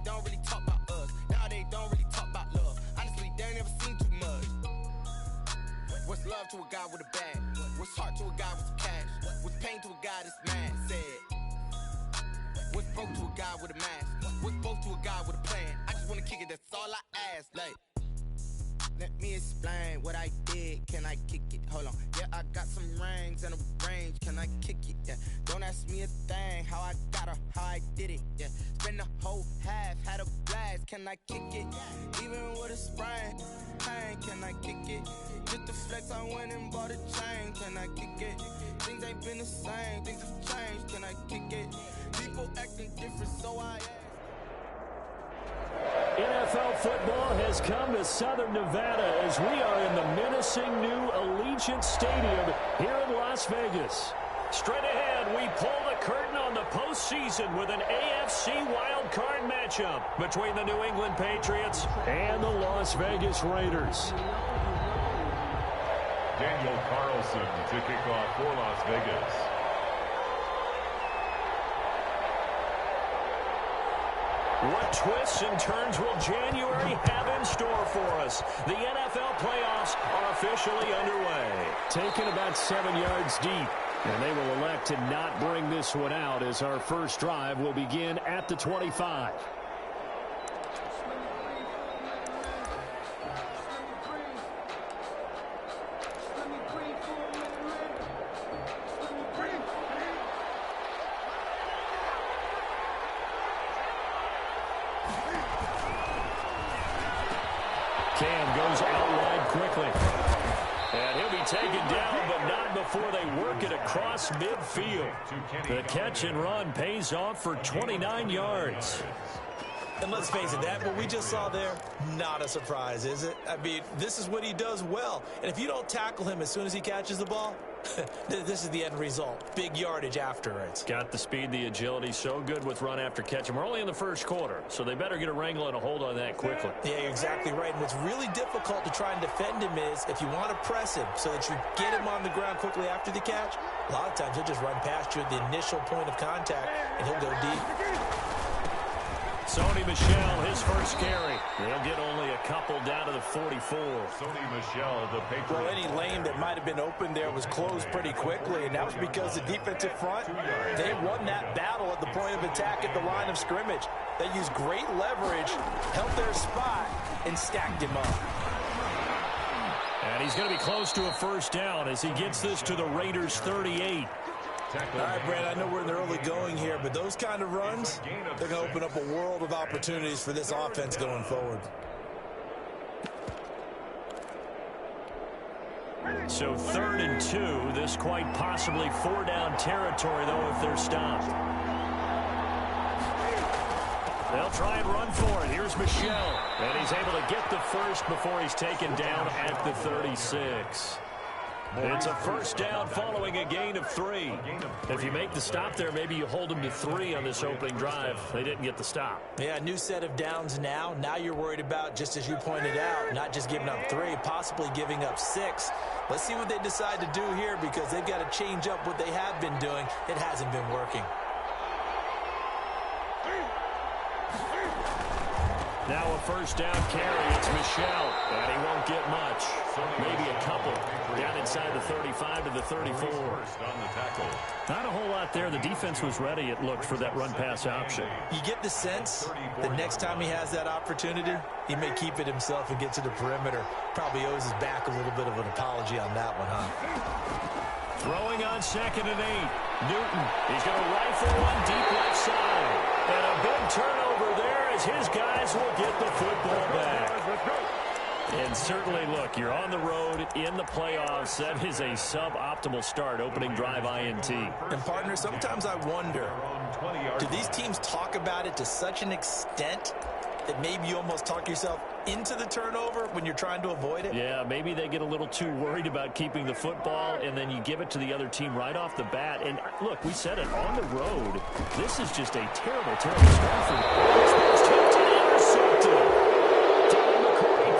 don't really talk about us. Now they don't really talk about love. Honestly, they ain't never seen too much. What's love to a guy with a bag? What's heart to a guy with some cash? What's pain to a guy that's mad? Said. What's broke to a guy with a mask? What's both to a guy with a plan? I just wanna kick it, that's all I ask. Like, let me explain what I did. Can I kick it? Hold on. Yeah, I got some rings and a range. Can I kick it? Yeah. Don't ask me a thing. How I got her, how I did it. Yeah. Spend the whole half, had a blast. Can I kick it? Even with a sprain, pain. Can I kick it? Just to flex, I went and bought a chain. Can I kick it? Things ain't been the same. Things have changed. Can I kick it? People acting different, so I ask. NFL football has come to Southern Nevada as we are in the menacing new Allegiant Stadium here in Las Vegas. Straight ahead, we pull the curtain on the postseason with an AFC wildcard matchup between the New England Patriots and the Las Vegas Raiders. Daniel Carlson to kick off for Las Vegas. What twists and turns will January have in store for us? The NFL playoffs are officially underway. Taken about 7 yards deep, and they will elect to not bring this one out as our first drive will begin at the 25. Cam goes out wide quickly. And he'll be taken down, but not before they work it across midfield. The catch and run pays off for 29 yards. And let's face it, that what we just saw there, not a surprise, is it? I mean, this is what he does well. And if you don't tackle him as soon as he catches the ball, this is the end result. Big yardage afterwards. Got the speed, the agility, so good with run after catch. And we're only in the first quarter, so they better get a wrangle and a hold on that quickly. Yeah, you're exactly right. And what's really difficult to try and defend him is if you want to press him so that you get him on the ground quickly after the catch, a lot of times he'll just run past you at the initial point of contact, and he'll go deep. Sony Michel, his first carry. They'll get only a couple down to the 44. Sony Michel, the Patriots. Well, any lane that might have been open there was closed pretty quickly, and that was because the defensive front, they won that battle at the point of attack at the line of scrimmage. They used great leverage, held their spot, and stacked him up. And he's going to be close to a first down as he gets this to the Raiders' 38. All right, Brad, I know we're in the early going here, but those kind of runs, they're going to open up a world of opportunities for this offense going forward. So 3rd and 2, this quite possibly 4-down territory, though, if they're stopped. They'll try and run for it. Here's Michel, and he's able to get the first before he's taken down at the 36. It's a first down following a gain of 3. If you make the stop there, maybe you hold them to 3 on this opening drive. They didn't get the stop. Yeah, new set of downs now. Now you're worried about, just as you pointed out, not just giving up 3, possibly giving up 6. Let's see what they decide to do here because they've got to change up what they have been doing. It hasn't been working. Now a first down carry. It's Michel, and he won't get much. Maybe a couple. Down inside the 35 to the 34. Not a whole lot there. The defense was ready, it looked, for that run-pass option. You get the sense that next time he has that opportunity, he may keep it himself and get to the perimeter. Probably owes his back a little bit of an apology on that one, huh? Throwing on 2nd and 8. Newton, he's going to rifle one deep left side. And a big turnover there as his guys will get the football back. And certainly, look, you're on the road in the playoffs. That is a suboptimal start, opening drive INT. And, partner, sometimes I wonder, do these teams talk about it to such an extent that maybe you almost talk yourself into the turnover when you're trying to avoid it? Yeah, maybe they get a little too worried about keeping the football, and then you give it to the other team right off the bat. And, look, we said it, on the road, this is just a terrible, terrible start for them. It's tipped and intercepted.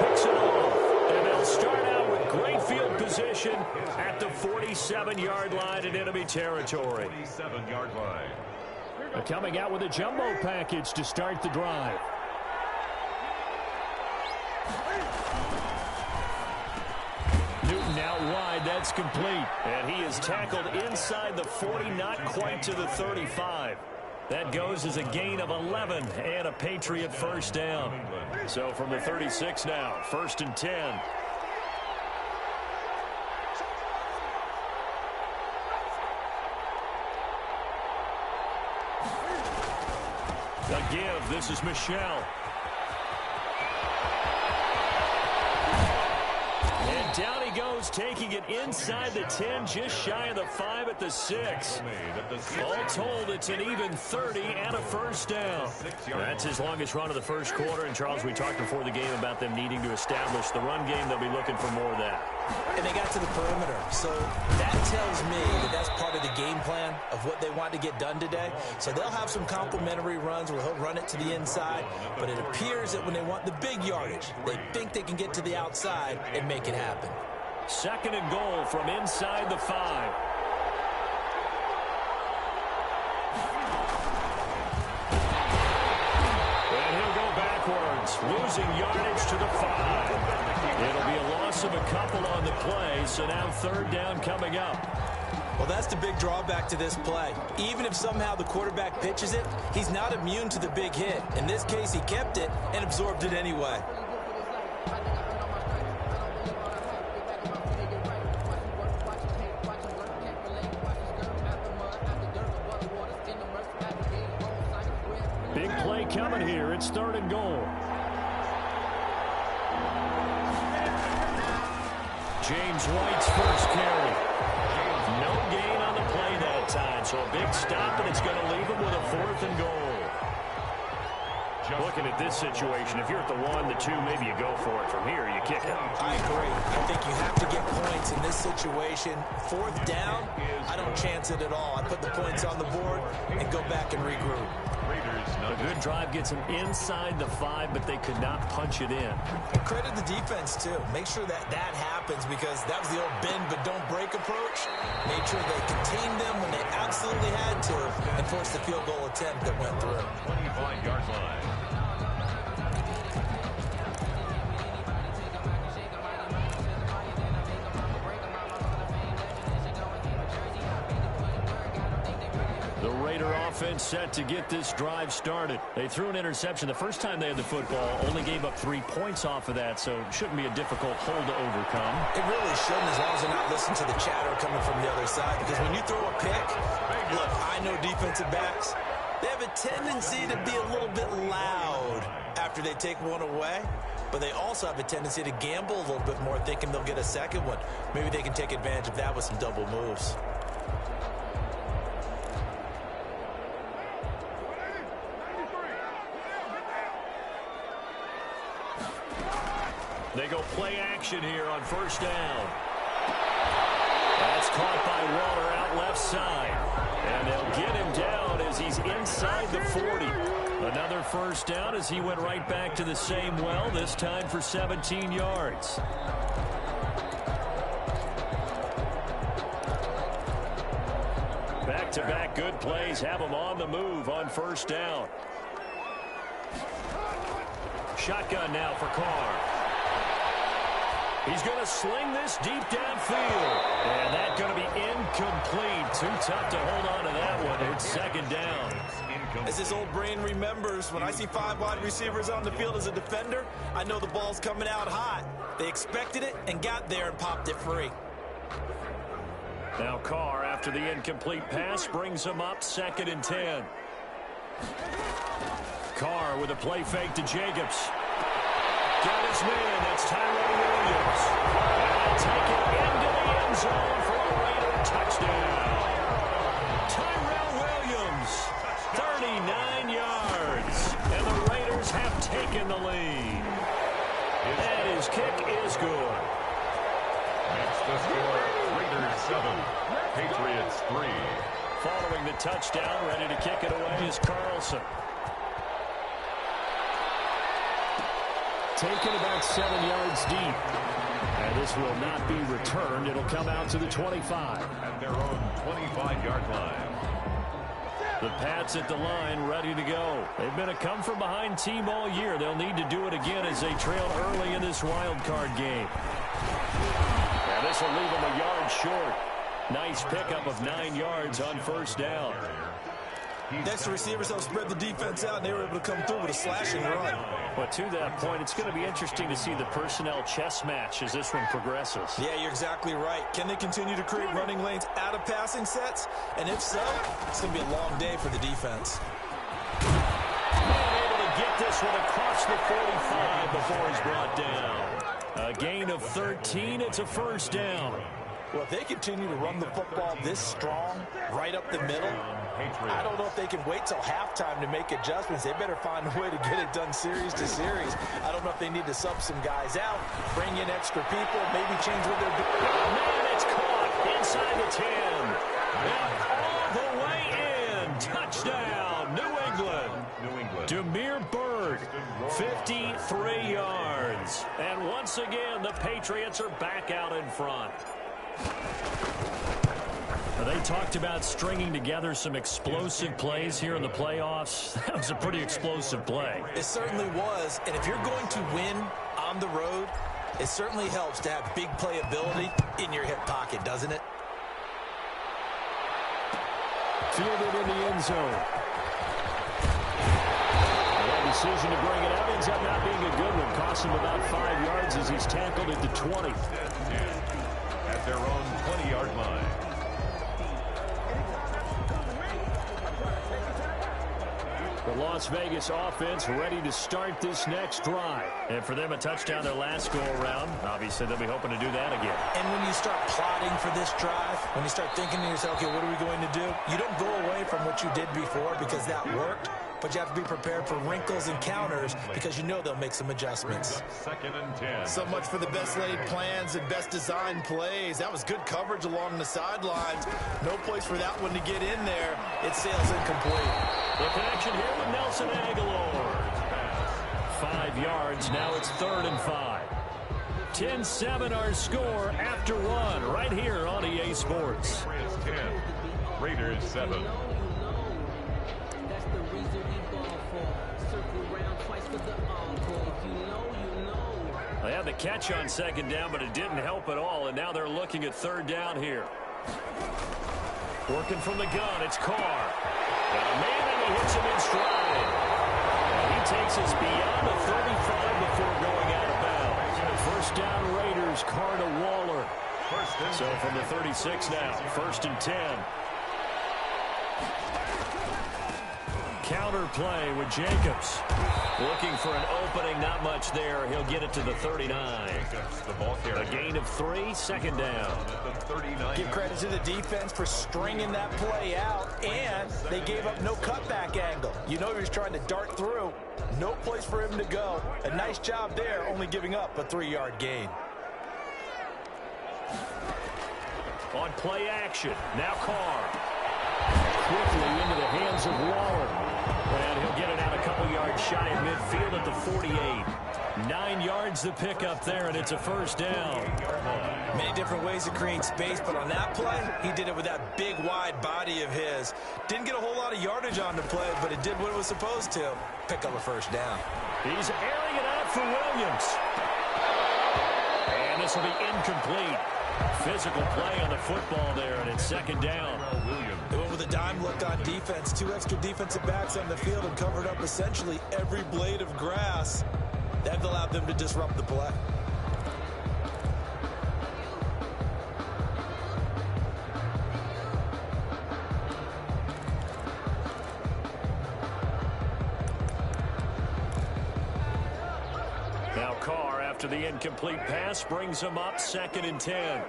Picks it off, and they'll start out with great field position at the 47-yard line in enemy territory. 47-yard line. Coming out with a jumbo package to start the drive. Newton out wide. That's complete. And he is tackled inside the 40, not quite to the 35. That goes as a gain of 11 and a Patriot first down. So from the 36 now, 1st and 10. The give. This is Michelle. And down he goes, taking it inside the 10, just shy of the 5 at the 6. All told, it's an even 30 and a first down. That's his longest run of the first quarter. And, Charles, we talked before the game about them needing to establish the run game. They'll be looking for more of that. And they got to the perimeter. So that tells me that that's part of the game plan of what they want to get done today. So they'll have some complementary runs where he'll run it to the inside. But it appears that when they want the big yardage, they think they can get to the outside and make it happen. 2nd and goal from inside the 5. And he'll go backwards, losing yardage to the 5. It'll be a loss of a couple on the play, so now 3rd down coming up. Well, that's the big drawback to this play. Even if somehow the quarterback pitches it, he's not immune to the big hit. In this case, he kept it and absorbed it anyway. Big play coming here. It's 3rd and goal. James White's first carry. No gain on the play that time, so a big stop, and it's going to leave him with a 4th and goal. Looking at this situation, if you're at the 1, the 2, maybe you go for it. From here, you kick it. I agree. I think you have to get points in this situation. 4th down, I don't chance it at all. I put the points on the board and go back and regroup. A good drive gets them inside the 5, but they could not punch it in. Credit the defense, too. Make sure that that happens because that was the old bend but don't break approach. Made sure they contained them when they absolutely had to and forced the field goal attempt that went through. 25-yard line. Offense set to get this drive started. They threw an interception the first time they had the football, only gave up 3 points off of that, so it shouldn't be a difficult hole to overcome. It really shouldn't, as long as they're not listening to the chatter coming from the other side, because when you throw a pick, look, I know defensive backs, they have a tendency to be a little bit loud after they take one away, but they also have a tendency to gamble a little bit more, thinking they'll get a second one. Maybe they can take advantage of that with some double moves. They go play action here on 1st down. That's caught by Waller out left side. And they'll get him down as he's inside the 40. Another 1st down as he went right back to the same well, this time for 17 yards. Back-to-back good plays have him on the move on 1st down. Shotgun now for Carr. He's going to sling this deep downfield. And that's going to be incomplete. Too tough to hold on to that one. It's 2nd down. As his old brain remembers, when I see 5 wide receivers on the field as a defender, I know the ball's coming out hot. They expected it and got there and popped it free. Now Carr, after the incomplete pass, brings him up 2nd and 10. Carr with a play fake to Jacobs. Got his man. That's Tyrell Williams. And take it into the end zone for a Raider touchdown. Tyrell Williams, 39 yards. And the Raiders have taken the lead. And his kick is good. That's the score. Raiders 7, Patriots 3. Following the touchdown, ready to kick it away is Carlson. Taken about 7 yards deep. And this will not be returned. It'll come out to the 25. At their own 25-yard line. The Pats at the line, ready to go. They've been a come-from-behind team all year. They'll need to do it again as they trail early in this wild card game. And this will leave them a yard short. Nice pickup of 9 yards on first down. Next, the receivers help spread the defense out, and they were able to come through with a slashing run. But to that point, it's going to be interesting to see the personnel chess match as this one progresses. Yeah, you're exactly right. Can they continue to create running lanes out of passing sets? And if so, it's going to be a long day for the defense. Being able to get this one across the 45 before he's brought down. A gain of 13. It's a first down. Well, if they continue to run the football this strong, right up the middle, I don't know if they can wait till halftime to make adjustments. They better find a way to get it done series to series. I don't know if they need to sub some guys out, bring in extra people, maybe change what they're doing. Man, it's caught inside the 10. And all the way in. Touchdown, New England. Demir Bird, 53 yards. And once again, the Patriots are back out in front. They talked about stringing together some explosive plays here in the playoffs. That was a pretty explosive play. It certainly was. And if you're going to win on the road, it certainly helps to have big playability in your hip pocket, doesn't it? Fielded in the end zone. That decision to bring it up ends up not being a good one. Cost him about 5 yards as he's tackled at the 20. At their own 20-yard line. The Las Vegas offense ready to start this next drive. And for them, a touchdown their last go-around. Obviously, they'll be hoping to do that again. And when you start plotting for this drive, when you start thinking to yourself, okay, what are we going to do? You don't go away from what you did before because that worked. But you have to be prepared for wrinkles and counters because you know they'll make some adjustments. 2nd and 10. So much for the best laid plans and best designed plays. That was good coverage along the sidelines. No place for that one to get in there. It sails incomplete. The connection here with Nelson Aguilar. 5 yards. Now it's 3rd and 5. 10-7 our score after one right here on EA Sports. Patriots 10. Raiders 7. They had the catch on 2nd down, but it didn't help at all, and now they're looking at 3rd down here. Working from the gun, it's Carr. Got a man, and he hits him in stride. He takes us beyond the 35 before going out of bounds. First down Raiders, Carr to Waller. So from the 36 now, 1st and 10. Counter play with Jacobs. Looking for an opening, not much there. He'll get it to the 39. A gain of 3, 2nd down. Give credit to the defense for stringing that play out, and they gave up no cutback angle. You know he was trying to dart through. No place for him to go. A nice job there, only giving up a 3-yard gain. On play action, now Carr. Quickly into the hands of Waller. And he'll get it out a couple yards shy of midfield at the 48. 9 yards to pick up there, and it's a 1st down. Many different ways to create space, but on that play, he did it with that big, wide body of his. Didn't get a whole lot of yardage on the play, but it did what it was supposed to. Pick up a 1st down. He's airing it out for Williams. And this will be incomplete. Physical play on the football there, and it's 2nd down. They went with a dime look on defense. 2 extra defensive backs on the field and covered up essentially every blade of grass. That allowed them to disrupt the play. Now Carr, after the incomplete pass, brings him up 2nd and 10.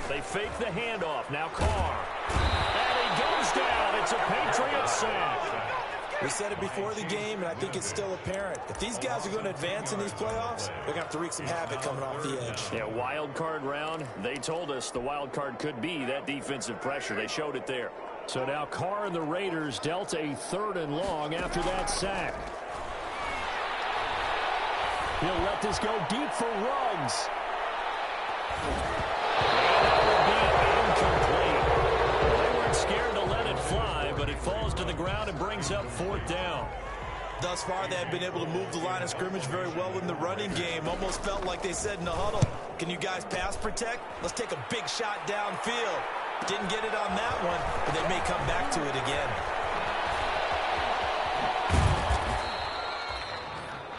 They fake the handoff. Now Carr. And he goes down. It's a Patriot sack. We said it before the game, and I think it's still apparent. If these guys are going to advance in these playoffs, they're going to have to wreak some havoc coming off the edge. Yeah, wild card round. They told us the wild card could be that defensive pressure. They showed it there. So now Carr and the Raiders dealt a 3rd and long after that sack. He'll let this go deep for Ruggs. That will be incomplete. They weren't scared to ground and brings up 4th down. Thus far, they have been able to move the line of scrimmage very well in the running game. Almost felt like they said in the huddle, can you guys pass protect? Let's take a big shot downfield. Didn't get it on that one, but they may come back to it again.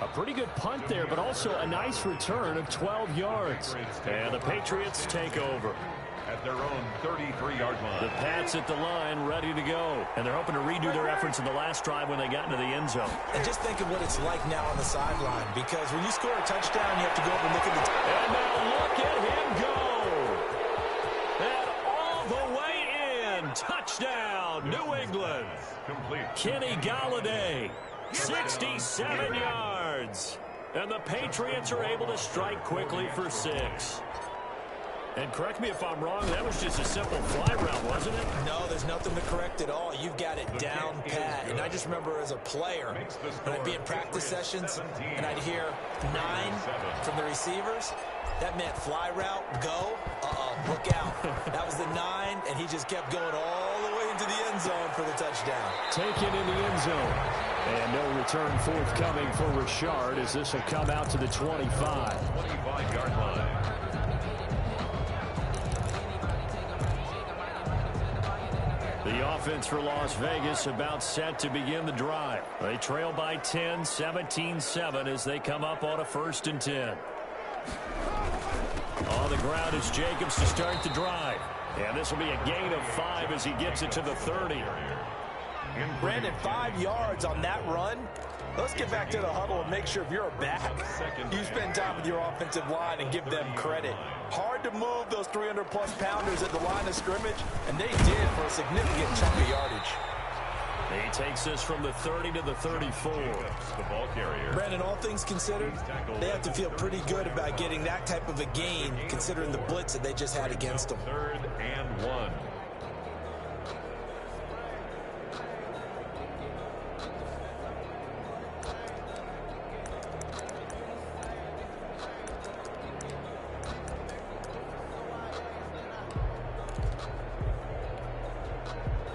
A pretty good punt there, but also a nice return of 12 yards. And the Patriots take over. At their own 33-yard line. The Pats at the line, ready to go. And they're hoping to redo their efforts in the last drive when they got into the end zone. And just think of what it's like now on the sideline, because when you score a touchdown, you have to go up and look at the... And now look at him go. And all the way in. Touchdown, New England. Complete. Kenny Golladay, 67 yards. And the Patriots are able to strike quickly for 6. And correct me if I'm wrong, that was just a simple fly route, wasn't it? No, there's nothing to correct at all. You've got it down pat. And I just remember as a player, when I'd be in practice sessions and I'd hear 9 from the receivers, that meant fly route, go, look out. That was the 9, and he just kept going all the way into the end zone for the touchdown. Taken in the end zone. And no return forthcoming for Richard as this will come out to the 25. 25-yard line. The offense for Las Vegas about set to begin the drive. They trail by 10, 17-7 as they come up on a 1st and 10. On the ground is Jacobs to start the drive. And this will be a gain of 5 as he gets it to the 30. Brandon, 5 yards on that run. Let's get back to the huddle and make sure if you're a back, you spend time with your offensive line and give them credit. Hard to move those 300-plus pounders at the line of scrimmage, and they did for a significant chunk of yardage. He takes this from the 30 to the 34. The ball carrier. Brandon, all things considered, they have to feel pretty good about getting that type of a gain, considering the blitz that they just had against them. 3rd and 1.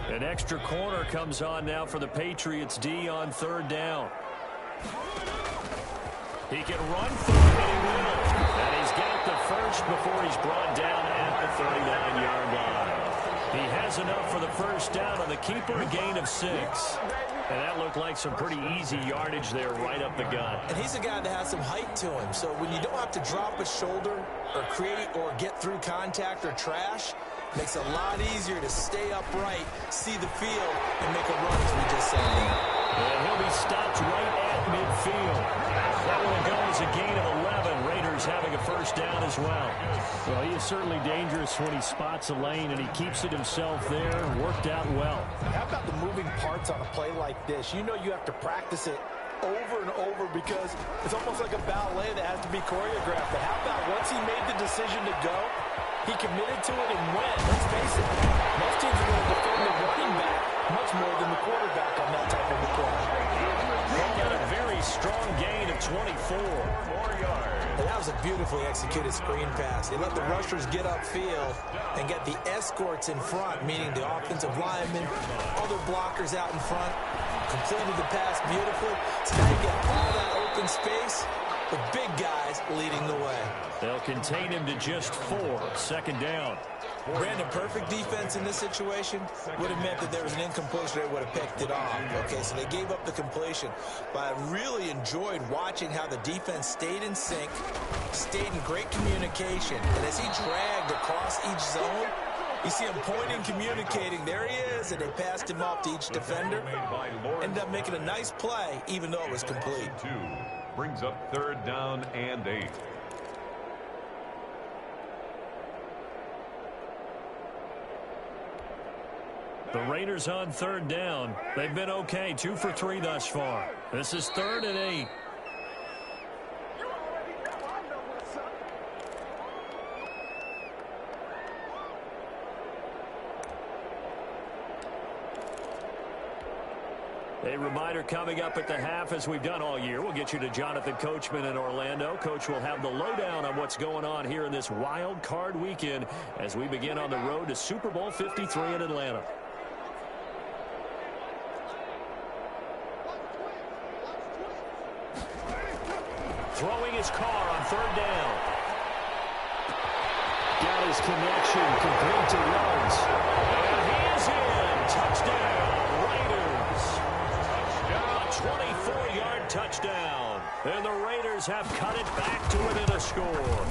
An extra corner comes on now for the Patriots D on 3rd down. He can run through it, and he will. And he's got the first before he's brought down at the 39-yard line. He has enough for the 1st down on the keeper, a gain of 6. And that looked like some pretty easy yardage there right up the gut. And he's a guy that has some height to him. So when you don't have to drop a shoulder or create or get through contact or trash, makes it a lot easier to stay upright, see the field, and make a run, as we just said. And he'll be stopped right at midfield. That one will go as a gain of 11. Raiders having a 1st down as well. Well, he is certainly dangerous when he spots a lane, and he keeps it himself there. Worked out well. How about the moving parts on a play like this? You know you have to practice it over and over because it's almost like a ballet that has to be choreographed. But how about once he made the decision to go, he committed to it and went. Let's face it, most teams are going to defend the running back much more than the quarterback on that type of a play. They got a very strong gain of 24. 4 more yards. And that was a beautifully executed screen pass. They let the rushers get upfield and get the escorts in front, meaning the offensive linemen, other blockers out in front, completed the pass beautifully. So now you get all that open space with big guys leading the way. They'll contain him to just 4. 2nd down. Brandon, perfect defense in this situation would have meant that there was an incompletion. They would have picked it off. Okay, so they gave up the completion. But I really enjoyed watching how the defense stayed in sync, stayed in great communication. And as he dragged across each zone, you see him pointing, communicating. There he is, and they passed him off to each defender. Ended up making a nice play, even though it was complete. 2 brings up 3rd down and 8. The Raiders on 3rd down. They've been okay, 2 for 3 thus far. This is 3rd and 8. A reminder coming up at the half, as we've done all year. We'll get you to Jonathan Coachman in Orlando. Coach will have the lowdown on what's going on here in this wild card weekend as we begin on the road to Super Bowl 53 in Atlanta. Throwing his car on third down. Got his connection, complete to Rhodes. And he is in. Touchdown, Raiders. A 24-yard touchdown. And the Raiders have cut it back to within a score.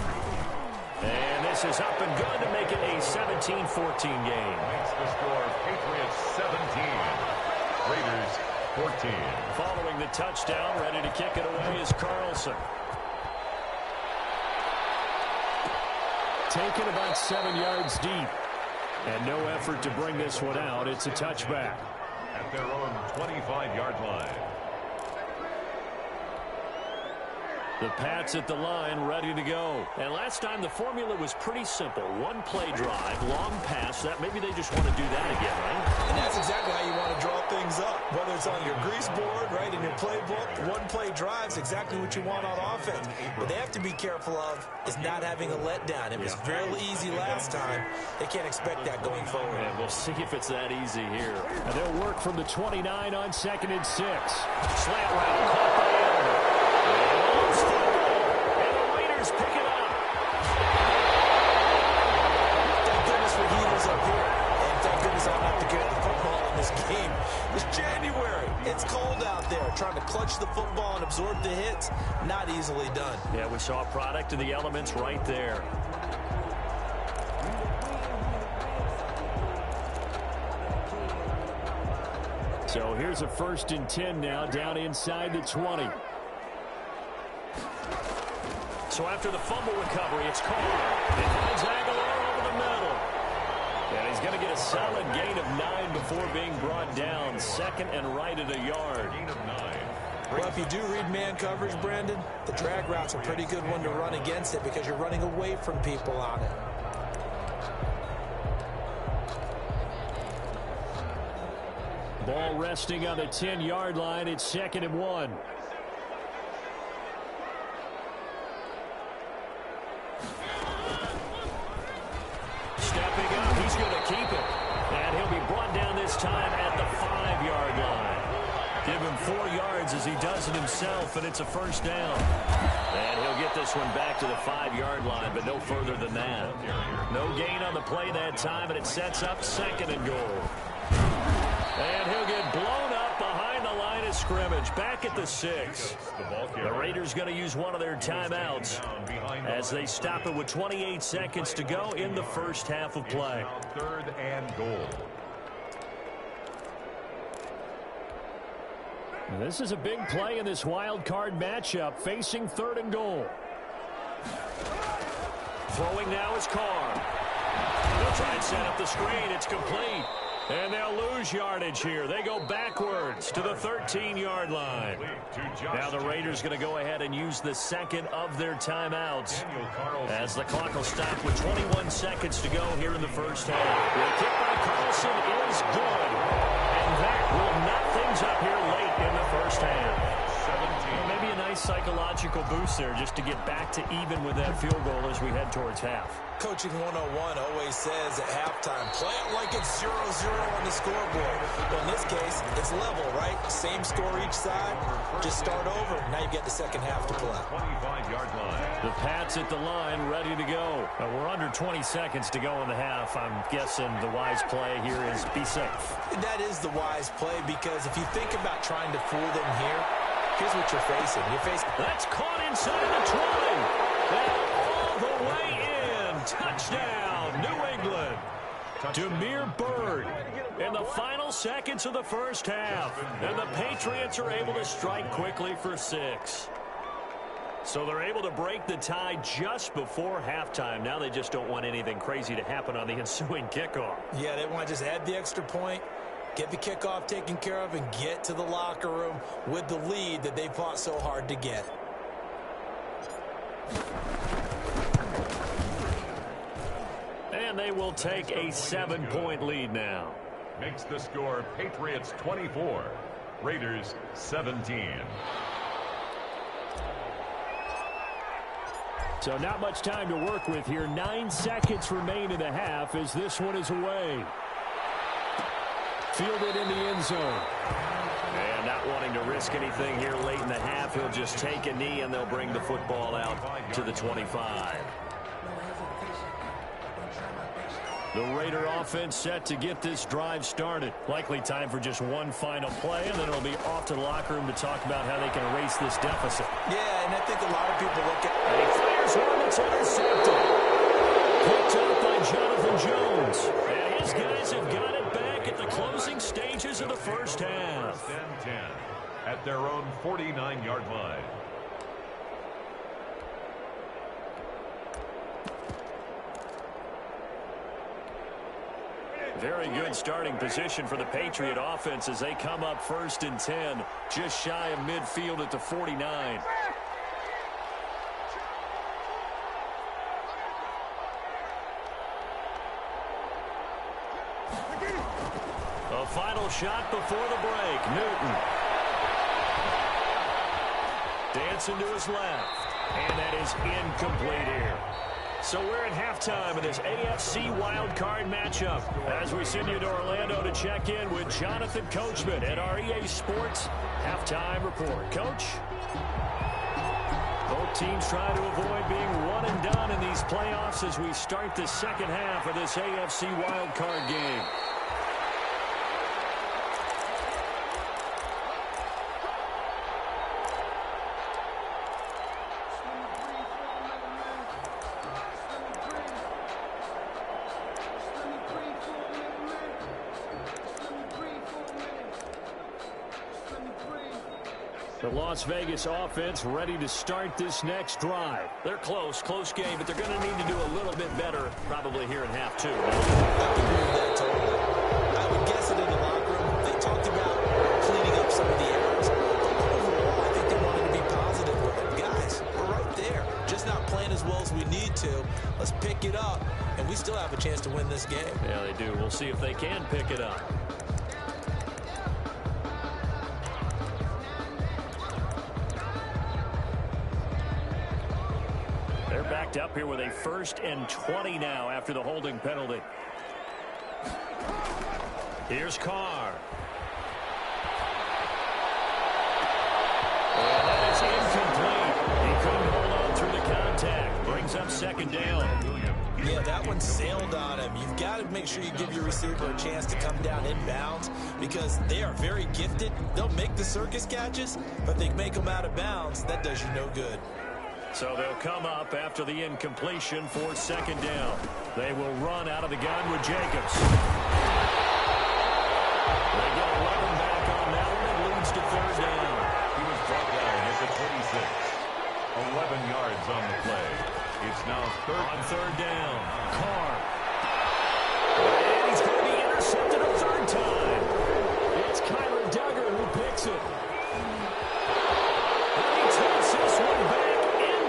And this is up and good to make it a 17-14 game. Makes the score Patriots 17, Raiders 14. Following the touchdown, ready to kick it away is Carlson. Taken about 7 yards deep. And no effort to bring this one out. It's a touchback. At their own 25-yard line. The Pats at the line, ready to go. And last time the formula was pretty simple. One play drive, long pass. That maybe they just want to do that again, right? And that's exactly how you want to draw things up. Whether it's on your grease board, right, in your playbook, one play drive's exactly what you want on offense. What they have to be careful of is not having a letdown. It was fairly easy last time. They can't expect that going forward. And we'll see if it's that easy here. And they'll work from the 29 on 2nd and 6. Slant route caught by Elmer. And the Raiders pick it up. Thank goodness for heaters up here. And thank goodness I don't have to carry the football in this game. It's January. It's cold out there. Trying to clutch the football and absorb the hits, not easily done. Yeah, we saw a product of the elements right there. So here's a 1st and 10 now, down inside the 20. So after the fumble recovery, it's Carr. It finds Aguilar over the middle. And he's going to get a solid gain of 9 before being brought down. 2nd and right at a yard. Gain of 9. Well, if you do read man coverage, Brandon, the drag route's a pretty good one to run against it because you're running away from people on it. Ball resting on the 10-yard line. It's 2nd and 1. Stepping up, he's going to keep it. And he'll be brought down this time at the 5-yard line. Give him 4 yards as he does it himself, and it's a 1st down. And he'll get this one back to the 5-yard line, but no further than that. No gain on the play that time, and it sets up 2nd and goal. And he'll get blown up behind the line of scrimmage, back at the 6. The Raiders going to use one of their timeouts as they stop it with 28 seconds to go in the first half of play. 3rd and goal. This is a big play in this wild card matchup, facing 3rd and goal. Throwing now is Carr. They'll try and set up the screen. It's complete. And they'll lose yardage here. They go backwards to the 13-yard line. Now the Raiders going to go ahead and use the 2nd of their timeouts as the clock will stop with 21 seconds to go here in the first half. The kick by Carlson is good. And that will knot things up here late in the first half. Well, maybe a nice psychological boost there just to get back to even with that field goal as we head towards half. Coaching 101 always says at halftime, play it like it's 0-0 on the scoreboard. But in this case, it's level, right? Same score each side. Just start over. Now you get the second half to play. 25-yard line. The Pats at the line, ready to go. We're under 20 seconds to go in the half. I'm guessing the wise play here is be safe. That is the wise play because if you think about trying to fool them here, here's what you're facing. That's caught inside the 20. And all the way in. Touchdown, New England. Demir Bird in the final seconds of the first half. And the Patriots are able to strike quickly for 6. So they're able to break the tie just before halftime. Now they just don't want anything crazy to happen on the ensuing kickoff. Yeah, they want to just add the extra point, get the kickoff taken care of, and get to the locker room with the lead that they fought so hard to get. And they will take a 7-point lead now. Makes the score Patriots 24, Raiders 17. So not much time to work with here. 9 seconds remain in the half as this one is away. Fielded in the end zone. And And not wanting to risk anything here late in the half, he'll just take a knee, and they'll bring the football out to the 25. The Raider offense set to get this drive started. Likely time for just one final play, and then it'll be off to the locker room to talk about how they can erase this deficit. Yeah, and I think a lot of people look at... And he fires one that's intercepted. Picked up by Jonathan Jones. And his guys have got it back at the closing stages of the first half. 10 at their own 49-yard line. Very good starting position for the Patriot offense as they come up 1st and 10, just shy of midfield at the 49. A final shot before the break. Newton. Dancing to his left. And that is incomplete here. So we're at halftime of this AFC wildcard matchup as we send you to Orlando to check in with Jonathan Coachman at our EA Sports Halftime Report. Coach? Both teams trying to avoid being one and done in these playoffs as we start the second half of this AFC wildcard game. The Las Vegas offense ready to start this next drive. They're close game, but they're going to need to do a little bit better probably here in half two. I agree with that totally. I would guess it in the locker room. They talked about cleaning up some of the errors. Overall, I think they wanted to be positive with it. Guys, we're right there. Just not playing as well as we need to. Let's pick it up, and we still have a chance to win this game. Yeah, they do. We'll see if they can pick it up. They're backed up here with a 1st and 20 now after the holding penalty. Here's Carr. And that is incomplete. He couldn't hold on through the contact. Brings up 2nd down. Yeah, that one sailed on him. You've got to make sure you give your receiver a chance to come down inbounds because they are very gifted. They'll make the circus catches, but they make them out of bounds. That does you no good. So they'll come up after the incompletion for 2nd down. They will run out of the gun with Jacobs. They get 11 back on that one. It leads to 3rd down. He was brought down at the 26. 11 yards on the play. It's now 3rd down. Carr. And he's going to be intercepted a 3rd time. It's Kyler Duggar who picks it. And he takes this one back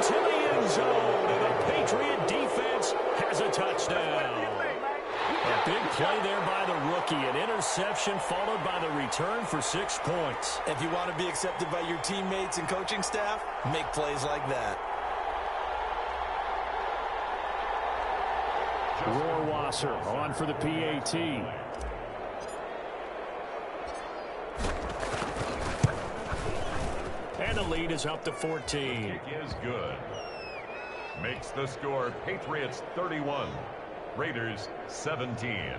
to the end zone, and the Patriot defense has a touchdown. A big play there by the rookie, an interception followed by the return for 6 points. If you want to be accepted by your teammates and coaching staff, make plays like that. Rohrwasser on for the PAT. And the lead is up to 14. Kick is good. Makes the score Patriots 31, Raiders 17.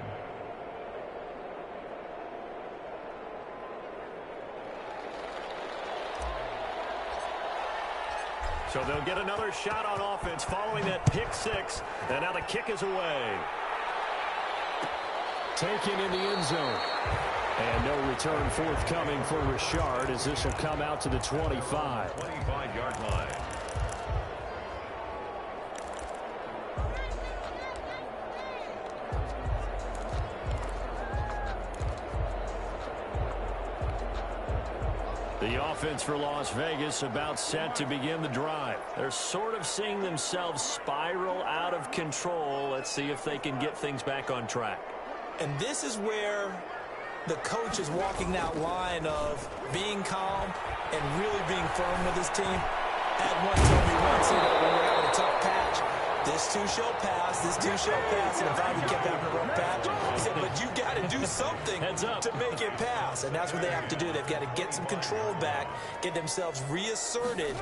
So they'll get another shot on offense following that pick 6. And now the kick is away. Taken in the end zone. And no return forthcoming for Richard as this will come out to the 25. 25-yard line. The offense for Las Vegas about set to begin the drive. They're sort of seeing themselves spiral out of control. Let's see if they can get things back on track. And this is where the coach is walking that line of being calm and really being firm with his team. Had one told me once, when we're having a tough patch, This too shall pass. This too shall pass. And if I kept having a rough patch, he said, but you got to do something to make it pass. And that's what they have to do. They've got to get some control back, get themselves reasserted,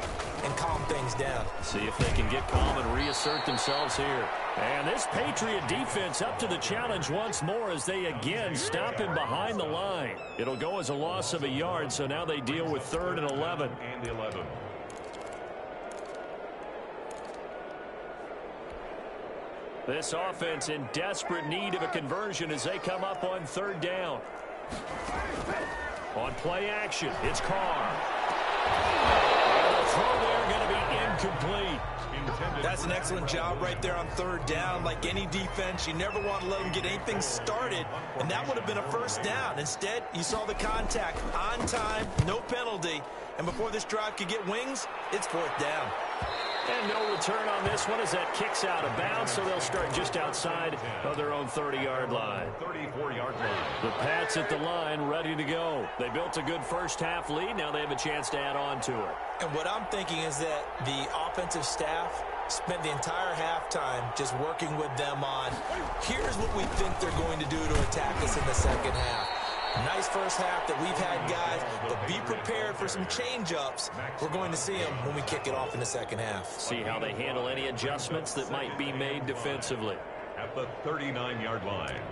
and calm things down. See if they can get calm and reassert themselves here. And this Patriot defense up to the challenge once more as they again stop him behind the line. It'll go as a loss of a yard, so now they deal with 3rd and 11. And 11. This offense in desperate need of a conversion as they come up on 3rd down. On play action, it's Carr. And the throw there going to be incomplete. That's an excellent job right there on 3rd down. Like any defense, you never want to let them get anything started, and that would have been a 1st down. Instead, you saw the contact on time, no penalty, and before this drive could get wings, it's 4th down. And no return on this one as that kicks out of bounds, so they'll start just outside of their own 30-yard line. 34-yard line. The Pats at the line, ready to go. They built a good first-half lead. Now they have a chance to add on to it. And what I'm thinking is that the offensive staff spent the entire halftime just working with them on, here's what we think they're going to do to attack us in the second half. Nice first half that we've had, guys, but be prepared for some change-ups. We're going to see them when we kick it off in the second half. See how they handle any adjustments that might be made defensively. At the 39-yard line.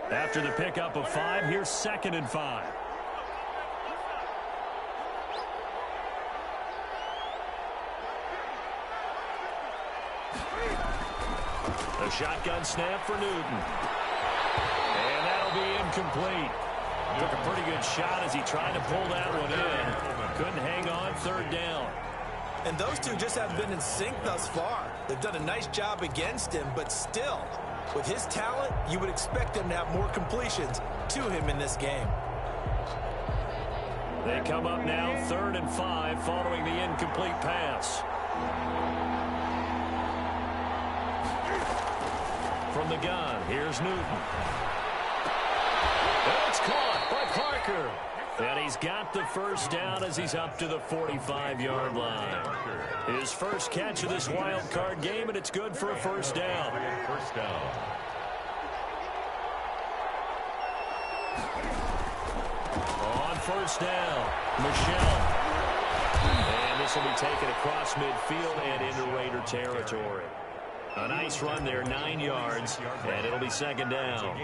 After the pickup of 5, here's 2nd and 5. A shotgun snap for Newton. And that'll be incomplete. Took a pretty good shot as he tried to pull that one in. Couldn't hang on 3rd down. And those two just haven't been in sync thus far. They've done a nice job against him, but still, with his talent, you would expect him to have more completions to him in this game. They come up now 3rd and 5 following the incomplete pass. From the gun, here's Newton. It's caught by Parker. And he's got the 1st down as he's up to the 45-yard line. His first catch of this wild card game, and it's good for a 1st down. 1st down. On 1st down, Michelle. And this will be taken across midfield and into Raider territory. A nice run there, 9 yards, and it'll be 2nd down.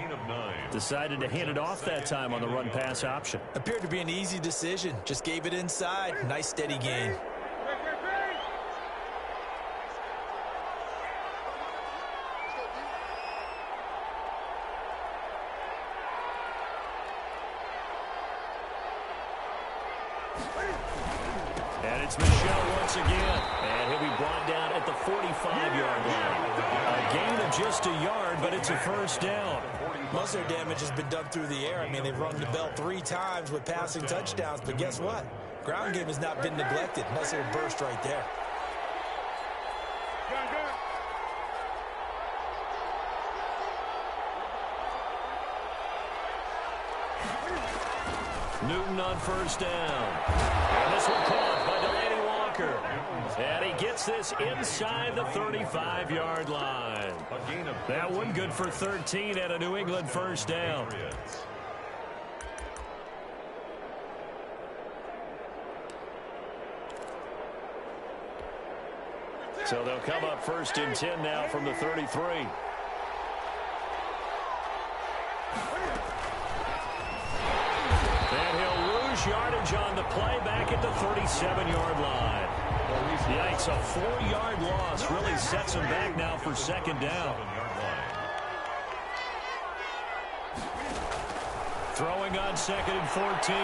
Decided to hand it off that time on the run-pass option. Appeared to be an easy decision. Just gave it inside. Nice, steady gain. And it's Michelle once again. And he'll be brought down at the 45-yard line. A gain of just a yard, but it's a 1st down. Most of their damage has been done through the air. I mean, they've rung the bell 3 times with passing touchdowns, but guess what? Ground game has not been neglected. Nice little burst right there. Newton on 1st down. And this one caught by Delaney Walker. And he gets this inside the 35-yard line. That one good for 13 at a New England 1st down. So they'll come up 1st and 10 now from the 33. And he'll lose yardage on the play back at the 37-yard line. Yikes, a 4-yard loss really sets him back now for 2nd down. Throwing on 2nd and 14.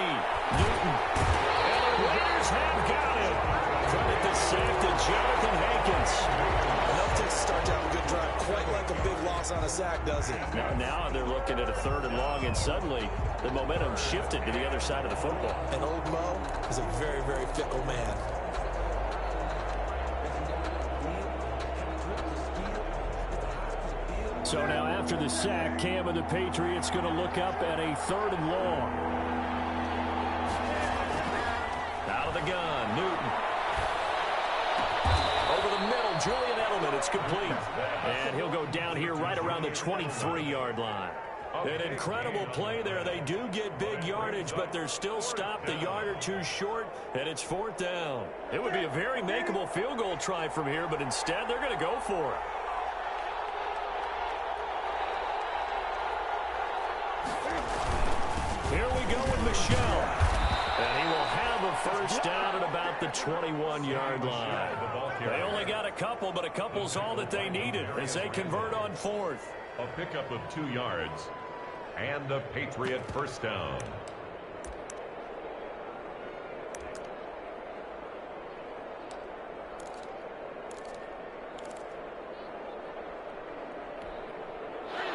Newton. And the Raiders have got him. Credit the sack to Jonathan Hankins. Enough to start to have a good drive. Quite like a big loss on a sack, does it? Now they're looking at a 3rd and long, and suddenly the momentum shifted to the other side of the football. And old Mo is a very, very fickle man. So now after the sack, Cam and the Patriots going to look up at a 3rd and long. Out of the gun, Newton. Over the middle, Julian Edelman. It's complete. And he'll go down here right around the 23-yard line. An incredible play there. They do get big yardage, but they're still stopped a yard or two short, and it's 4th down. It would be a very makeable field goal try from here, but instead they're going to go for it. Here we go with Michelle. And he will have a first down at about the 21-yard line. They only got a couple, but a couple's all that they needed as they convert on 4th. A pickup of 2 yards. And a Patriot first down.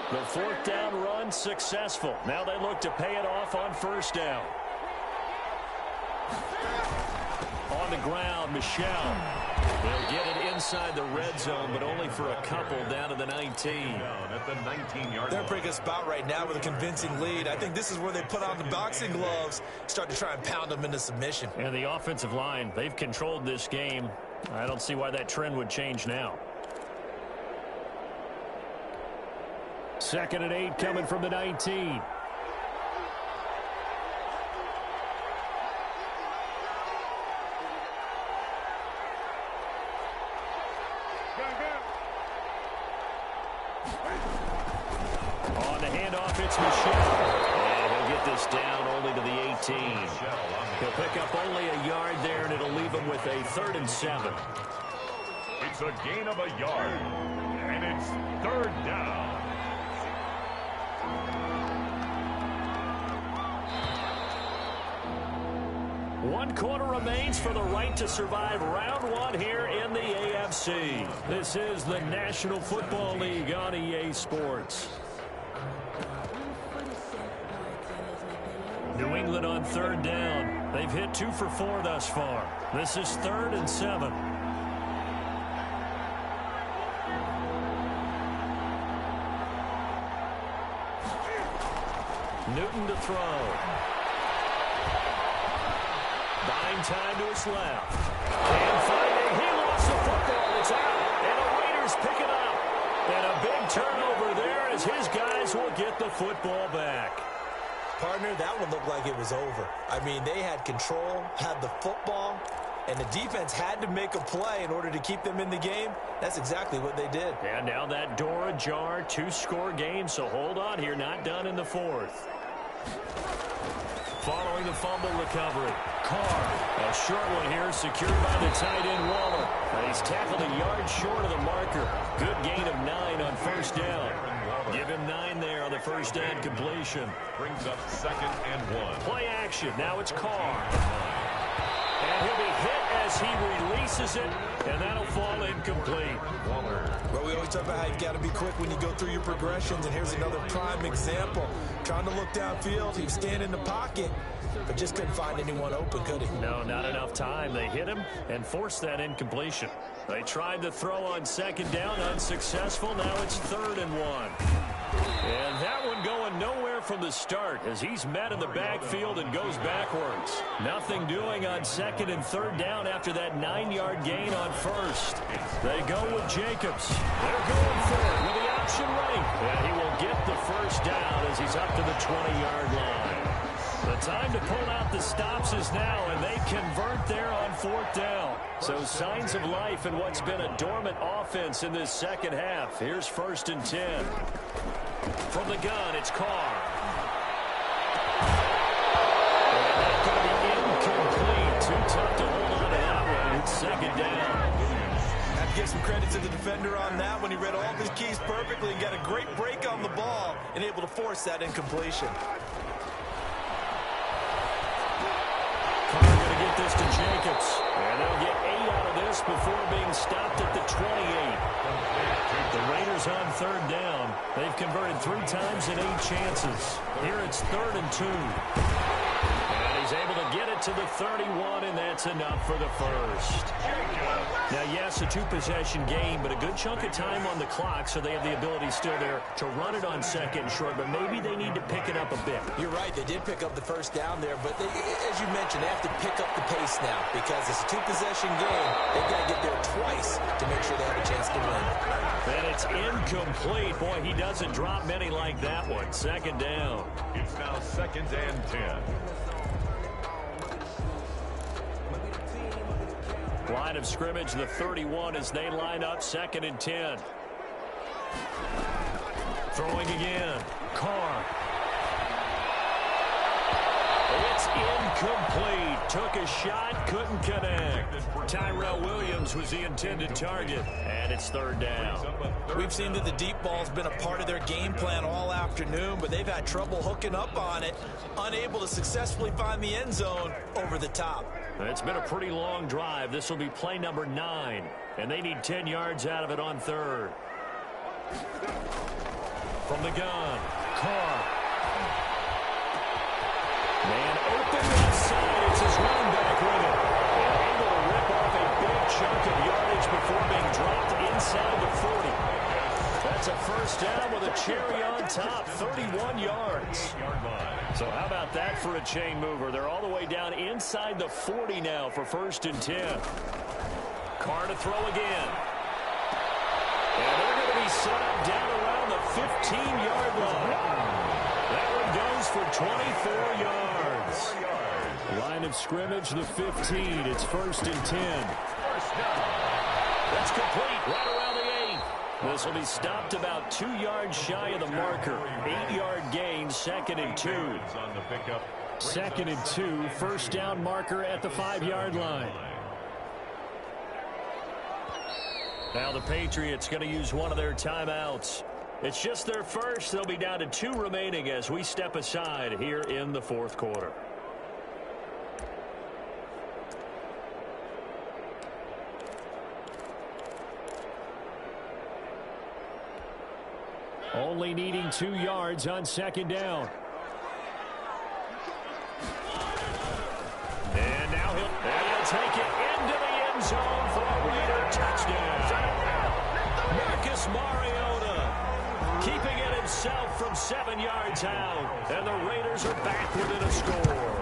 The 4th down run successful. Now they look to pay it off on 1st down. On the ground, Michelle. They'll get it inside the red zone, but only for a couple down to the 19. Down at the 19-yard They're line. pretty good spot right now with a convincing lead. I think this is where they put on the boxing gloves, start to try and pound them into submission. And the offensive line, they've controlled this game. I don't see why that trend would change now. 2nd and 8 coming from the 19. On the handoff, it's Michelle. And he'll get this down only to the 18. He'll pick up only a yard there, and it'll leave him with a 3rd and 7. It's a gain of a yard. And it's 3rd down. One quarter remains for the right to survive round 1 here in the AFC. This is the National Football League on EA Sports. New England on 3rd down. They've hit 2 for 4 thus far. This is 3rd and 7. Newton to throw. Buying time to his left. Can't find it. He lost the football. It's out. And the Raiders pick it up. And a big turnover there as his guys will get the football back. Partner, that one looked like it was over. I mean, they had control, had the football, and the defense had to make a play in order to keep them in the game. That's exactly what they did. And now that door ajar, 2-score game, so hold on here. Not done in the 4th. Following the fumble recovery, Carr, a short one here, secured by the tight end Waller. And he's tackled a yard short of the marker. Good gain of 9 on 1st down. Give him 9 there on the 1st down completion. Brings up 2nd and 1. Play action. Now it's Carr. And he'll be hit as he releases it, and that'll fall incomplete. Well, we always talk about how you've got to be quick when you go through your progressions, and here's another prime example. Trying to look downfield, he was standing in the pocket, but just couldn't find anyone open, could he? No, not enough time. They hit him and forced that incompletion. They tried to throw on 2nd down, unsuccessful. Now it's 3rd and 1. And that one going nowhere from the start as he's met in the backfield and goes backwards. Nothing doing on 2nd and 3rd down after that 9-yard gain on 1st. They go with Jacobs. They're going for it with the option right. And he will get the 1st down as he's up to the 20-yard line. The time to pull out the stops is now, and they convert there on 4th down. So signs of life in what's been a dormant offense in this second half. Here's 1st and 10. From the gun, it's Carr. And that's going to be incomplete. Too tough to hold on to that one. It's 2nd down. Have to give some credit to the defender on that one. He read all of his keys perfectly and got a great break on the ball and able to force that incompletion. Carr going to get this to Jacobs. And they'll get 8 out of this before being stopped at the 28. The Raiders on 3rd down. They've converted 3 times in 8 chances. Here it's 3rd and 2. And he He's able to get it to the 31, and that's enough for the first. Now, yes, a two-possession game, but a good chunk of time on the clock, so they have the ability still there to run it on second and short, but maybe they need to pick it up a bit. You're right. They did pick up the first down there, but they, as you mentioned, they have to pick up the pace now because it's a two-possession game. They've got to get there twice to make sure they have a chance to win. And it's incomplete. Boy, he doesn't drop many like that one. Second down. It's now 2nd and 10. Line of scrimmage, the 31 as they line up, 2nd and 10. Throwing again. Carr. It's incomplete. Took a shot, couldn't connect. Tyrell Williams was the intended target, and it's 3rd down. We've seen that the deep ball's been a part of their game plan all afternoon, but they've had trouble hooking up on it, unable to successfully find the end zone over the top. It's been a pretty long drive. This will be play number 9, and they need 10 yards out of it on 3rd. From the gun, Carr. Man open left side. It's his running back with it. And able to rip off a big chunk of yardage before being dropped inside the 40. That's a first down with a cherry on top, 31 yards. So how about that for a chain mover? They're all the way down inside the 40 now for 1st and 10. Carr to throw again. And they're going to be set up down around the 15-yard line. That one goes for 24 yards. Line of scrimmage, the 15. It's 1st and 10. That's complete right around the 8. This will be stopped about 2 yards shy of the marker. 8-yard gain, 2nd and 2. 2nd and 2, first down marker at the 5-yard line. Now the Patriots going to use one of their timeouts. It's just their first. They'll be down to 2 remaining as we step aside here in the 4th quarter. Only needing 2 yards on 2nd down. And now he'll take it into the end zone for a Raider touchdown. Marcus Mariota keeping it himself from 7 yards out. And the Raiders are back within a score.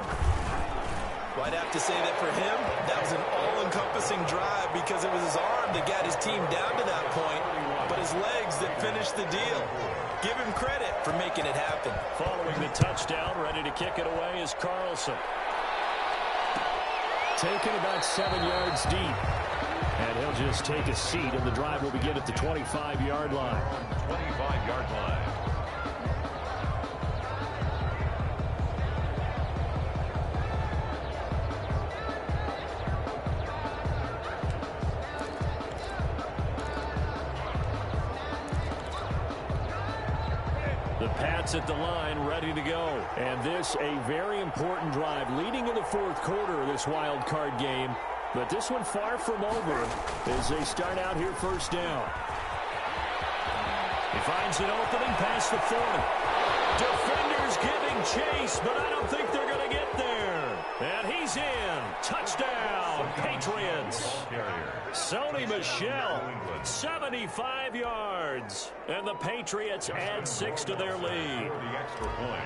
Well, I'd have to say that for him, that was an all-encompassing drive because it was his arm that got his team down to that point, but his legs that finished the deal. Give him credit for making it happen. Following the touchdown, ready to kick it away is Carlson. Taken about 7 yards deep. And he'll just take a seat, and the drive will begin at the 25-yard line. 25-yard line. The Pats at the line, ready to go. And this, a very important drive leading in the 4th quarter of this wild card game. But this one far from over as they start out here first down. He finds an opening past the 40. Defenders giving chase, but I don't think they're going to get there. And he's in. Touchdown, Patriots. Sony Michel, 75 yards. And the Patriots add 6 to their lead. The extra point.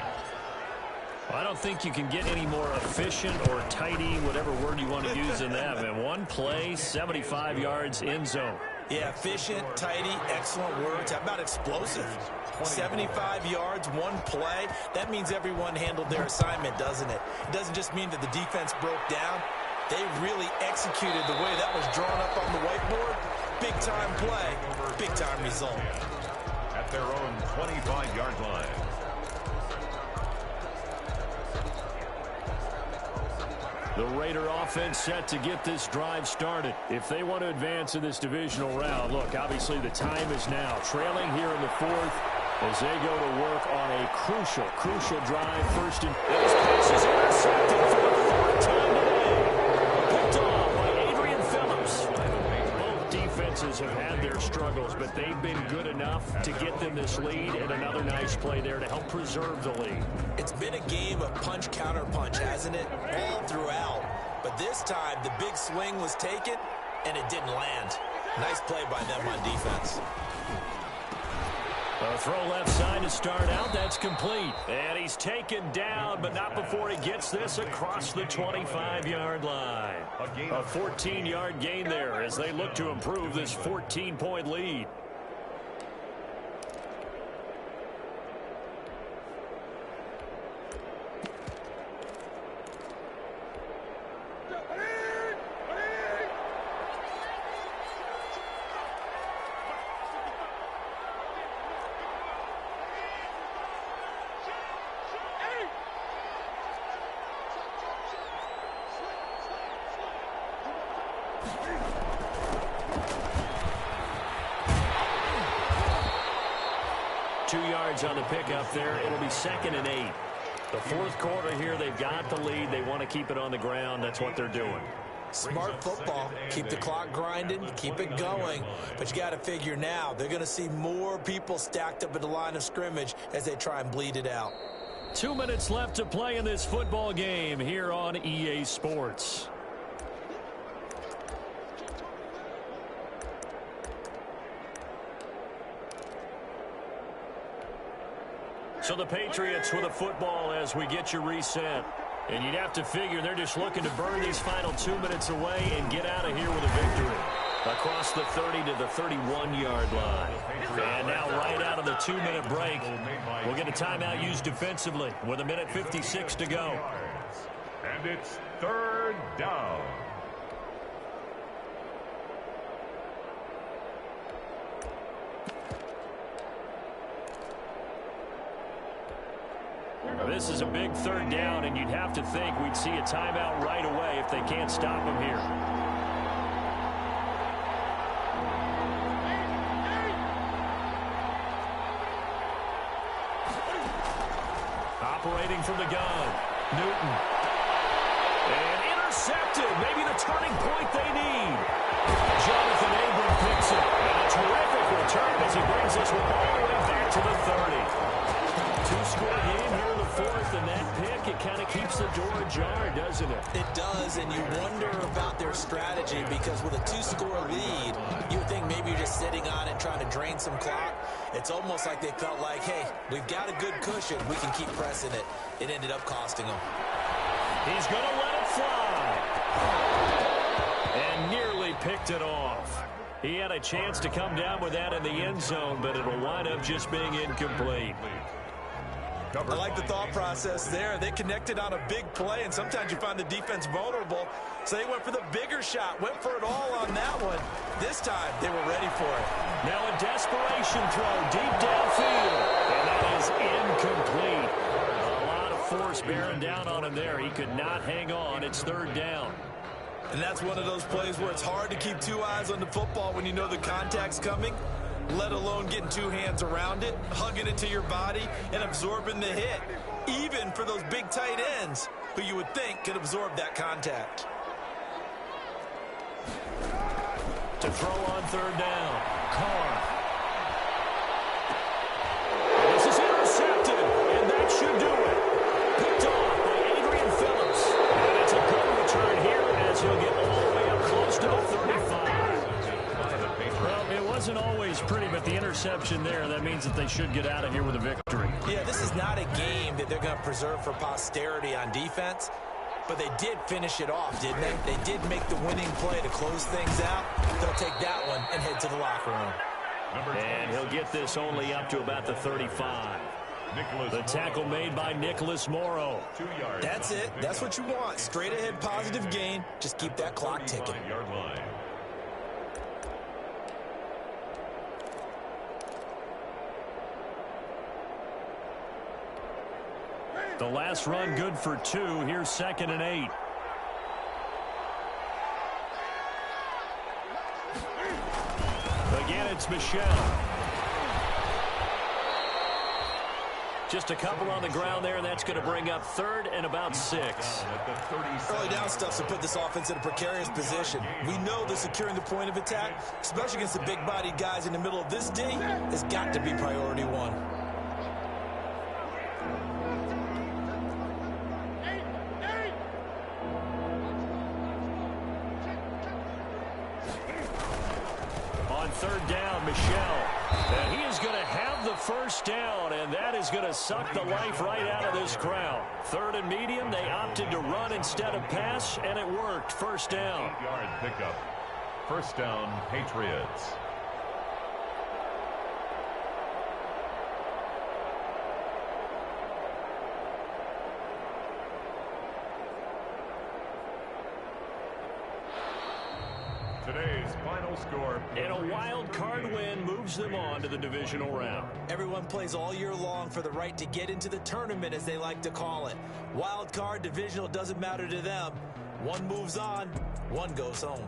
I don't think you can get any more efficient or tidy, whatever word you want to use in that. Man, one play, 75 yards, end zone. Yeah, efficient, tidy, excellent words. How about explosive? 75 yards, one play. That means everyone handled their assignment, doesn't it? It doesn't just mean that the defense broke down. They really executed the way that was drawn up on the whiteboard. Big-time play, big-time result. At their own 25-yard line. The Raider offense set to get this drive started. If they want to advance in this divisional round, look, obviously the time is now. Trailing here in the 4th as they go to work on a crucial drive. First and those passes intercepted for the 4th time today. Picked off by Adrian Phillips. Both defenses have had their struggles, but they've been good enough to get them this lead, and another nice play there to help preserve the lead. It's been a game of punch-counter-punch, hasn't it? All throughout. But this time, the big swing was taken, and it didn't land. Nice play by them on defense. A throw left side to start out. That's complete. And he's taken down, but not before he gets this across the 25-yard line. A 14-yard gain there as they look to improve this 14-point lead. On the pickup there, it'll be 2nd and 8. The fourth quarter here, they've got the lead. They want to keep it on the ground. That's what they're doing. Smart football. Keep the clock grinding, keep it going. But you got to figure now, they're going to see more people stacked up at the line of scrimmage as they try and bleed it out. 2 minutes left to play in this football game here on EA Sports. So the Patriots with a football as we get you reset. And you'd have to figure they're just looking to burn these final 2 minutes away and get out of here with a victory. Across the 30 to the 31-yard line. And now right out of the 2-minute break, we'll get a timeout used defensively with 1:56 to go. And it's 3rd down. This is a big 3rd down, and you'd have to think we'd see a timeout right away if they can't stop him here. Operating from the gun, Newton. And intercepted, maybe the turning point they need. Jonathan Abram picks it. And a terrific return as he brings this one all the way back to the 30. Two-score game here in the fourth, and that pick, it kind of keeps the door ajar, doesn't it? It does, and you wonder about their strategy because with a 2-score lead, you would think maybe you're just sitting on it trying to drain some clock. It's almost like they felt like, hey, we've got a good cushion. We can keep pressing it. It ended up costing them. He's going to let it fly. And nearly picked it off. He had a chance to come down with that in the end zone, but it'll wind up just being incomplete. I like the thought process there. They connected on a big play, and sometimes you find the defense vulnerable. So they went for the bigger shot, went for it all on that one. This time, they were ready for it. Now a desperation throw deep downfield, and that is incomplete. A lot of force bearing down on him there. He could not hang on. It's 3rd down. And that's one of those plays where it's hard to keep 2 eyes on the football when you know the contact's coming, let alone getting 2 hands around it, hugging it to your body, and absorbing the hit, even for those big tight ends who you would think could absorb that contact. To throw on 3rd down, Carr. And this is intercepted, and that should do it. Picked off by Adrian Phillips. And it's a good return here as he'll get all the way up close to the 35. Well, it wasn't always pretty, but the interception there, that means that they should get out of here with a victory. Yeah, this is not a game that they're going to preserve for posterity on defense, but they did finish it off, didn't they? They did make the winning play to close things out. They'll take that one and head to the locker room. And he'll get this only up to about the 35. The tackle made by Nicholas Morrow. That's it. That's what you want. Straight ahead positive gain. Just keep that clock ticking. The last run good for 2. Here's 2nd and 8. Again, it's Michel. Just a couple on the ground there, and that's going to bring up third and about 6. Early down stuff to put this offense in a precarious position. We know that securing the point of attack, especially against the big-bodied guys in the middle of this D, has got to be priority one. On third down, Michel. And he is going to have the first down, and that is going to suck the life right out of this crowd. Third and medium, they opted to run instead of pass, and it worked. First down. 8-yard pickup. First down, Patriots. Today's final score. And a wild card win moves them on to the divisional round. Everyone plays all year long for the right to get into the tournament, as they like to call it. Wild card, divisional, doesn't matter to them. One moves on, one goes home.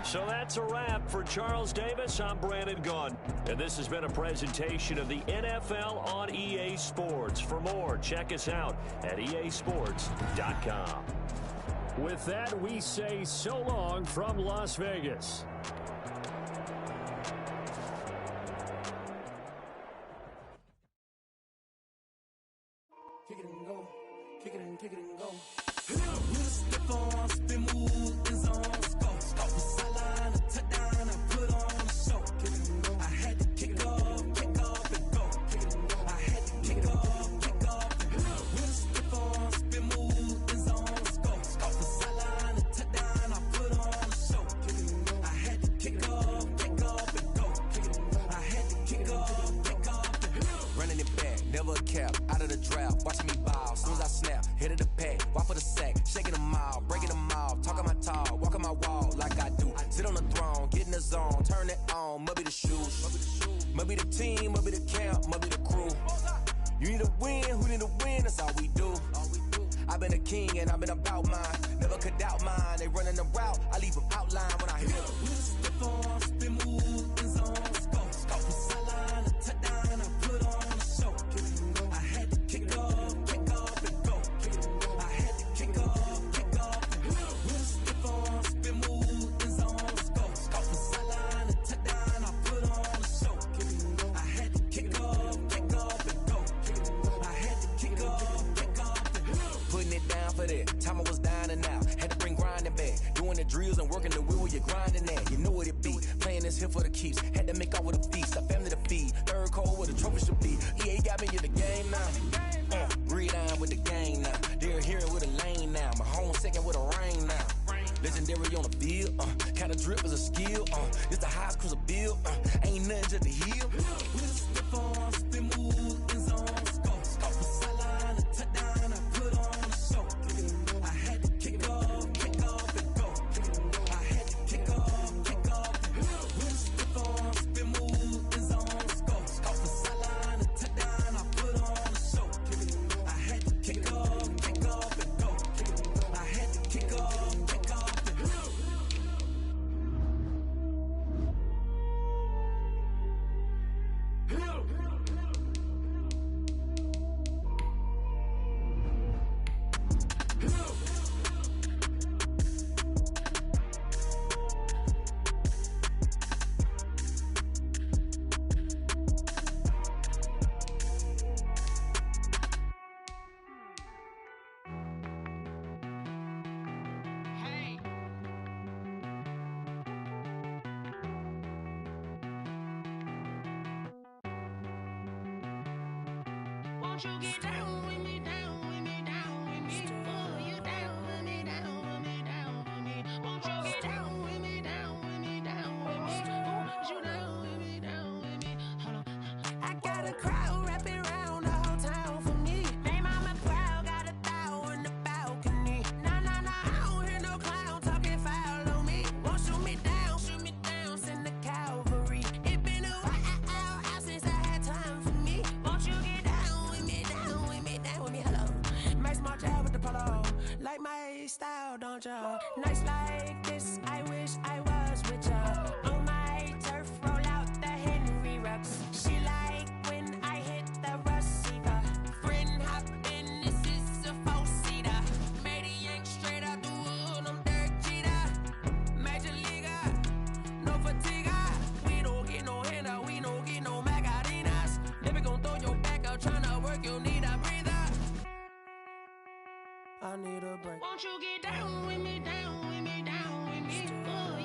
So that's a wrap for Charles Davis. I'm Brandon Gunn. And this has been a presentation of the NFL on EA Sports. For more, check us out at easports.com. With that, we say so long from Las Vegas. Kick it and go. Kick it and kick it and go. With a stiff arm, spin move, in zone, scope. From sideline to touchdown, I put on a show. Kick it and go. I had to kick off and go. Kick it and go. I had to kick off and go. With a stiff arm, spin move, in zone, scope. From sideline to touchdown, I put on a show. Kick it and go. I had to kick off and go. Kick it and go. I had to kick off and go. Running it back, never a cap, out of the draft, watching me ball. Soon as I snap, hit of the pack, walk for the sack, shaking them all, breaking them off, talking my talk, walking my wall like I do. Sit on the throne, get in the zone, turn it on, must be the shoes, must be the team, must be the camp, must be the crew. You need to win, who need to win, that's all we do. I've been a king and I've been about mine, never could doubt mine. They running the route, I leave them outline when I hit them. With a stiff arm, spin move, in zone, scope. From sideline to touchdown, I put on a show. I had to kick off and go. I had to kick off and go. With a stiff arm, spin move, in zone, scope. From sideline to touchdown, I put on a show. I had to kick off and go. I had to kick off and go. Putting it down for that. Time I was down and out. Had to bring grinding back. Doing the drills and working the wheel where you're grinding at. You know what it be. Playing this here for the keeps. Had to make off with a feast. A family to feed. Third cold where the trophy should be. EA got me in the game now. Breed on with the game now. They're here with a lane now. My home second with a rain now. Legendary on the field. Kind of drip is a skill. It's the highest cruiser bill. Ain't nothing just the heel. With a stiff arm, spin move, in zone, scope. From sideline to touchdown, I put on a show. I had to kick off and go. I had to kick off and go. With a stiff arm, spin move, in zone, scope. From sideline to touchdown, I put on a show. I had to kick off and go. I had to kick off and go. Won't you get down with me, down with me, down with me? Oh, you down with me, down with me, down with me. Won't you get down with me, down with me, down with me? Oh, you down with me, down with me? Hold on. I got a crowd wrapping around the whole town for me. Name on my proud, got a thou in the balcony. Nah, I don't hear no clown talking foul on me. Won't shoot me down, send the cavalry. It been a while since I had time for me. Won't you get down with me, down with me, down with me? Hello. like my style, don't ya? Nights like this, I wish I was with ya. On my turf, roll out the Henry Rux. She like when I hit the receiver. Friend hop in, this is a four-seater. Made a yank straight out the wood, I'm Derek Jeter. Major leaguer, no fatigue. We don't get no handout, we don't get no Macarinas. Never gon' throw your back out, tryna work, you need a breather. I need a break. Won't you get down with me, down with me, down with me? Oh,